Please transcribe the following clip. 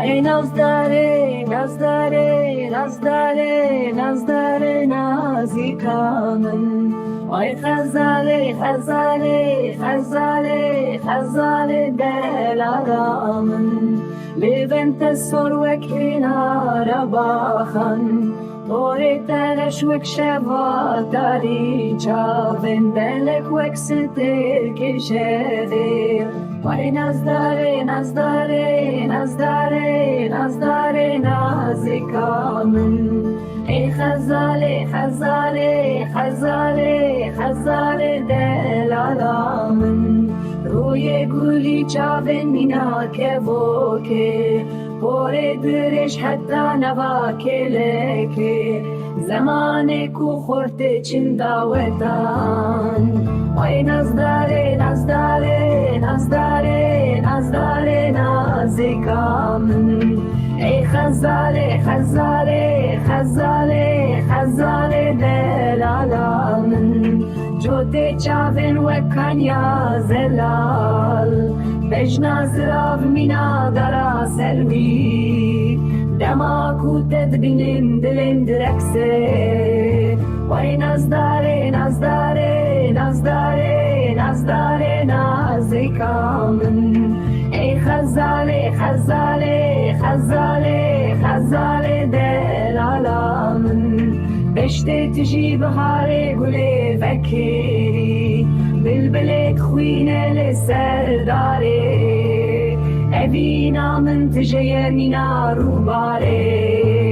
ای نازداره نازداره نازداره نازداره نازیکامن ای خزاله خزاله خزاله خزاله دلارامن لبنت سر وکنار باخن طوری تنش وک شبا داری چاوین دلک وک ستر کشیدی وای نازداره نازداره نازداره نازداره نازیکامن ای خزاله خزاله خزاله خزاله دلارامن روی گلی چاوین مینا که بوکه پور درش حتی نوا کلکه زمان کو خورت چنداوتان وای نازداره نازداره نازداره نازداره نازیکامن ای خزاله خزاله خزاله خزاله دلالامن جوده چاوین وکانیا زلال بجنا زراف مینا درا سلمی دماکو تدبینن دلن درکسه وای نازداره نازداره نازداره نازداره نازیکامن ای خزاله خزاله خزاله خزاله دلالامن بشته تجی بهار گله فکری بلبلک خوینه لسرداره اوینا من تجی مینا رو باره